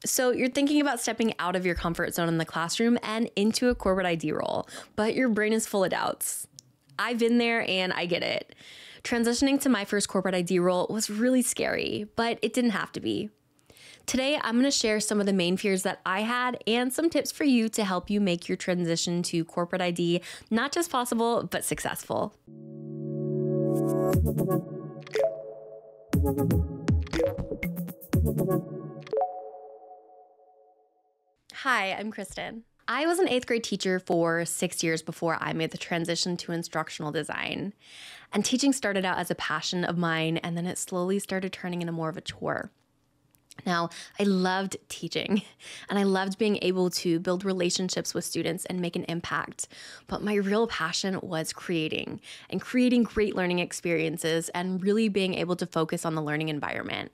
So you're thinking about stepping out of your comfort zone in the classroom and into a corporate ID role, but your brain is full of doubts. I've been there and I get it. Transitioning to my first corporate ID role was really scary, but it didn't have to be. Today, I'm going to share some of the main fears that I had and some tips for you to help you make your transition to corporate ID not just possible, but successful. Hi, I'm Kristin. I was an 8th grade teacher for 6 years before I made the transition to instructional design. And teaching started out as a passion of mine, and then it slowly started turning into more of a chore. Now, I loved teaching, and I loved being able to build relationships with students and make an impact. But my real passion was creating great learning experiences and really being able to focus on the learning environment.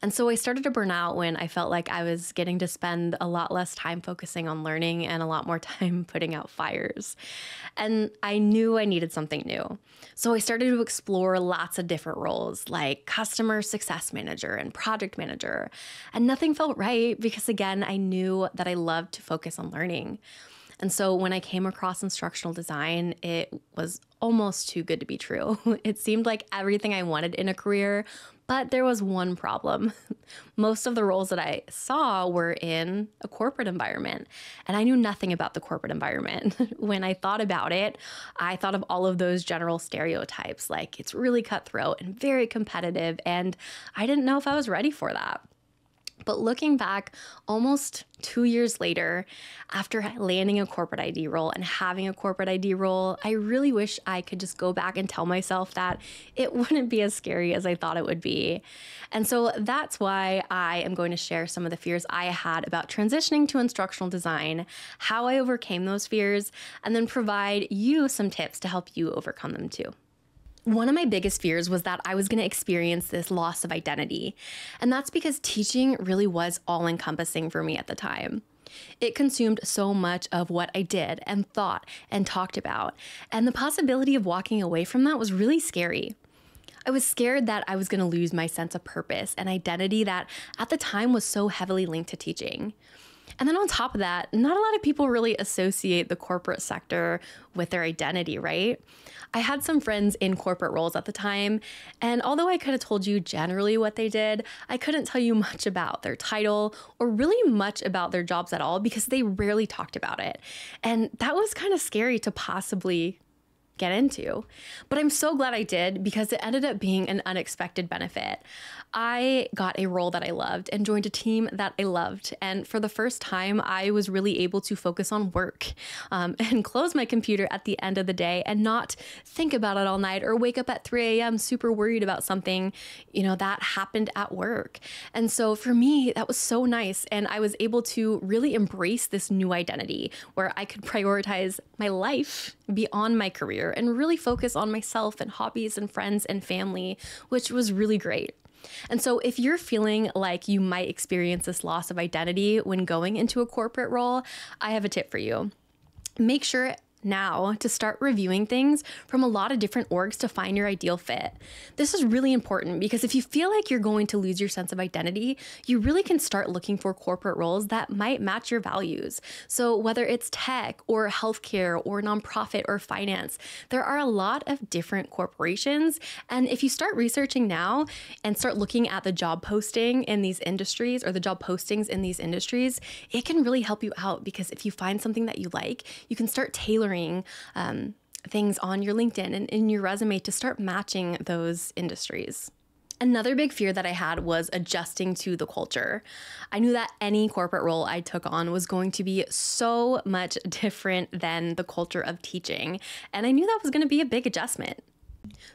And so I started to burn out when I felt like I was getting to spend a lot less time focusing on learning and a lot more time putting out fires. And I knew I needed something new. So I started to explore lots of different roles like customer success manager and project manager. And nothing felt right because, again, I knew that I loved to focus on learning. And so when I came across instructional design, it was almost too good to be true. It seemed like everything I wanted in a career, but there was one problem. Most of the roles that I saw were in a corporate environment, and I knew nothing about the corporate environment. When I thought about it, I thought of all of those general stereotypes, like it's really cutthroat and very competitive, and I didn't know if I was ready for that. But looking back almost 2 years later, after landing a corporate ID role and having a corporate ID role, I really wish I could just go back and tell myself that it wouldn't be as scary as I thought it would be. And so that's why I am going to share some of the fears I had about transitioning to instructional design, how I overcame those fears, and then provide you some tips to help you overcome them too. One of my biggest fears was that I was going to experience this loss of identity. And that's because teaching really was all-encompassing for me at the time. It consumed so much of what I did and thought and talked about. And the possibility of walking away from that was really scary. I was scared that I was going to lose my sense of purpose and identity that at the time was so heavily linked to teaching. And then on top of that, not a lot of people really associate the corporate sector with their identity, right? I had some friends in corporate roles at the time, and although I could have told you generally what they did, I couldn't tell you much about their title or really much about their jobs at all because they rarely talked about it. And that was kind of scary to possibly get into. But I'm so glad I did because it ended up being an unexpected benefit. I got a role that I loved and joined a team that I loved. And for the first time, I was really able to focus on work and close my computer at the end of the day and not think about it all night or wake up at 3 a.m. super worried about something, that happened at work. And so for me, that was so nice. And I was able to really embrace this new identity where I could prioritize my life beyond my career and really focus on myself and hobbies and friends and family, which was really great. And so if you're feeling like you might experience this loss of identity when going into a corporate role, I have a tip for you. Make sure now to start reviewing things from a lot of different orgs to find your ideal fit. This is really important because if you feel like you're going to lose your sense of identity, you really can start looking for corporate roles that might match your values. So whether it's tech or healthcare or nonprofit or finance, there are a lot of different corporations. And if you start researching now and start looking at the job posting in these industries or the job postings in these industries, it can really help you out because if you find something that you like, you can start tailoring things on your LinkedIn and in your resume to start matching those industries. Another big fear that I had was adjusting to the culture. I knew that any corporate role I took on was going to be so much different than the culture of teaching, and I knew that was going to be a big adjustment.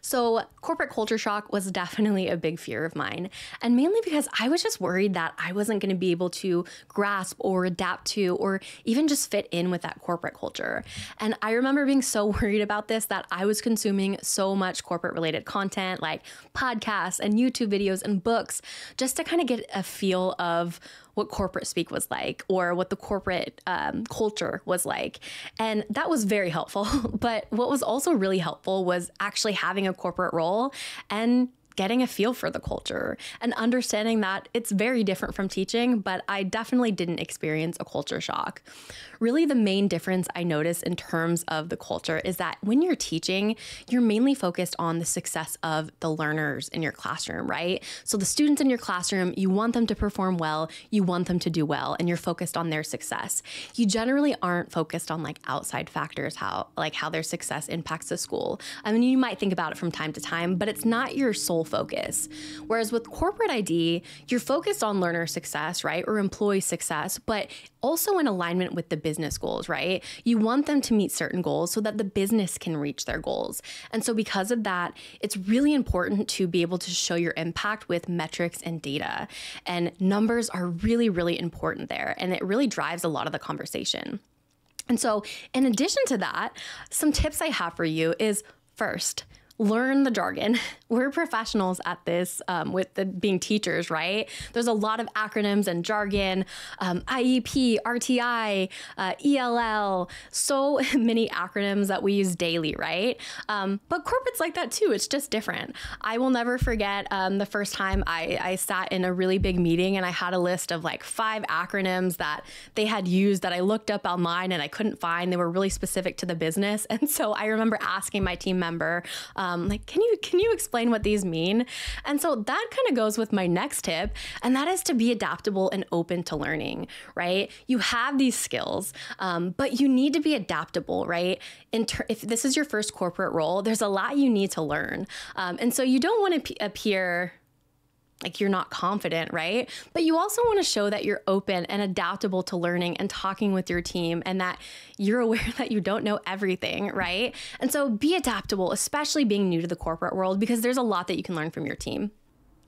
So corporate culture shock was definitely a big fear of mine, and mainly because I was just worried that I wasn't going to be able to grasp or adapt to or even just fit in with that corporate culture. And I remember being so worried about this that I was consuming so much corporate related content like podcasts and YouTube videos and books just to kind of get a feel of what corporate speak was like or what the corporate culture was like. And that was very helpful. But what was also really helpful was actually having a corporate role and getting a feel for the culture and understanding that it's very different from teaching, but I definitely didn't experience a culture shock. Really, the main difference I notice in terms of the culture is that when you're teaching, you're mainly focused on the success of the learners in your classroom, right? So the students in your classroom, you want them to perform well, you want them to do well, and you're focused on their success. You generally aren't focused on like outside factors, how their success impacts the school. I mean, you might think about it from time to time, but it's not your sole focus. Whereas with corporate ID, you're focused on learner success, right? Or employee success, but also in alignment with the business goals, right? You want them to meet certain goals so that the business can reach their goals. And so because of that, it's really important to be able to show your impact with metrics and data. And numbers are really, really important there. And it really drives a lot of the conversation. And so in addition to that, some tips I have for you is first, learn the jargon. We're professionals at this being teachers, right? There's a lot of acronyms and jargon, IEP, RTI, ELL, so many acronyms that we use daily, right? But corporate's like that too. It's just different. I will never forget the first time I sat in a really big meeting and I had a list of like 5 acronyms that they had used that I looked up online and I couldn't find. They were really specific to the business. And so I remember asking my team member, like, can you explain what these mean? And so that kind of goes with my next tip, and that is to be adaptable and open to learning, right? You have these skills, but you need to be adaptable, right? If this is your first corporate role, there's a lot you need to learn. And so you don't want to appear like you're not confident, right? But you also want to show that you're open and adaptable to learning and talking with your team and that you're aware that you don't know everything, right? And so be adaptable, especially being new to the corporate world, because there's a lot that you can learn from your team.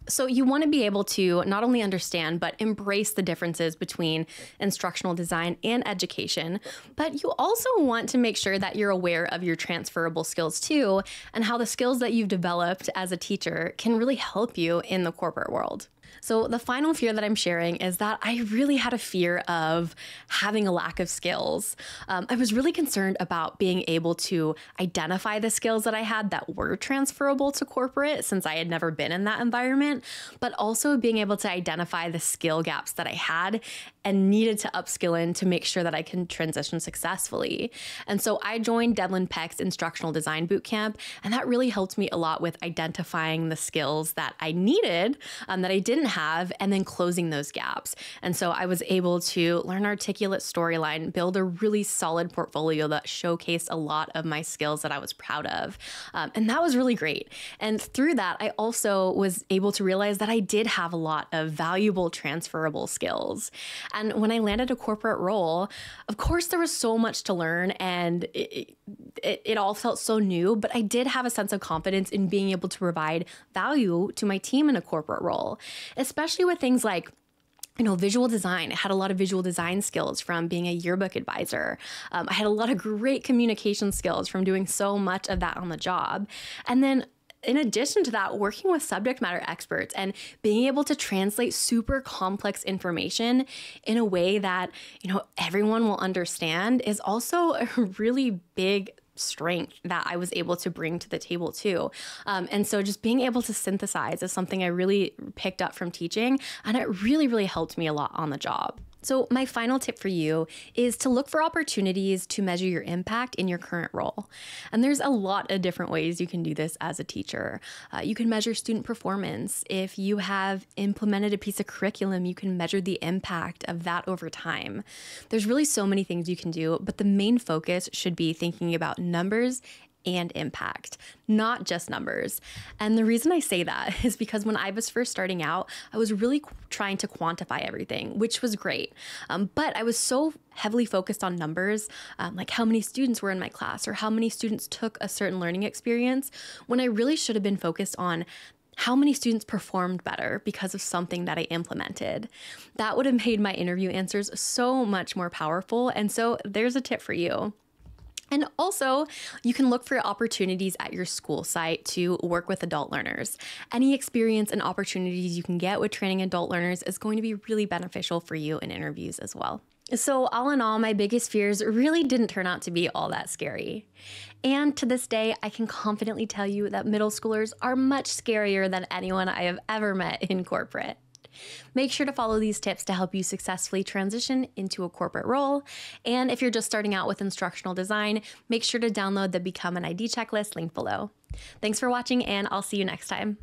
So you want to be able to not only understand, but embrace the differences between instructional design and education, but you also want to make sure that you're aware of your transferable skills too, and how the skills that you've developed as a teacher can really help you in the corporate world. So the final fear that I'm sharing is that I really had a fear of having a lack of skills. I was really concerned about being able to identify the skills that I had that were transferable to corporate, since I had never been in that environment, but also being able to identify the skill gaps that I had and needed to upskill in to make sure that I can transition successfully. And so I joined Devlin Peck's Instructional Design Bootcamp, and that really helped me a lot with identifying the skills that I needed, that I didn't have, and then closing those gaps. And so I was able to learn articulate storyline, build a really solid portfolio that showcased a lot of my skills that I was proud of. And that was really great. And through that, I also was able to realize that I did have a lot of valuable transferable skills. And when I landed a corporate role, of course, there was so much to learn and it all felt so new, but I did have a sense of confidence in being able to provide value to my team in a corporate role, especially with things like visual design. I had a lot of visual design skills from being a yearbook advisor. I had a lot of great communication skills from doing so much of that on the job. And then in addition to that, working with subject matter experts and being able to translate super complex information in a way that, everyone will understand is also a really big strength that I was able to bring to the table too. And so just being able to synthesize is something I really picked up from teaching, and it really, really helped me a lot on the job. So my final tip for you is to look for opportunities to measure your impact in your current role. And there's a lot of different ways you can do this as a teacher. You can measure student performance. If you have implemented a piece of curriculum, you can measure the impact of that over time. There's really so many things you can do, but the main focus should be thinking about numbers and impact, not just numbers. And the reason I say that is because when I was first starting out, I was really trying to quantify everything, which was great. But I was so heavily focused on numbers, like how many students were in my class or how many students took a certain learning experience, when I really should have been focused on how many students performed better because of something that I implemented. That would have made my interview answers so much more powerful. And so there's a tip for you. And also, you can look for opportunities at your school site to work with adult learners. Any experience and opportunities you can get with training adult learners is going to be really beneficial for you in interviews as well. So, all in all, my biggest fears really didn't turn out to be all that scary. And to this day, I can confidently tell you that middle schoolers are much scarier than anyone I have ever met in corporate. Make sure to follow these tips to help you successfully transition into a corporate role. And if you're just starting out with instructional design, make sure to download the Become an ID checklist link below. Thanks for watching, and I'll see you next time.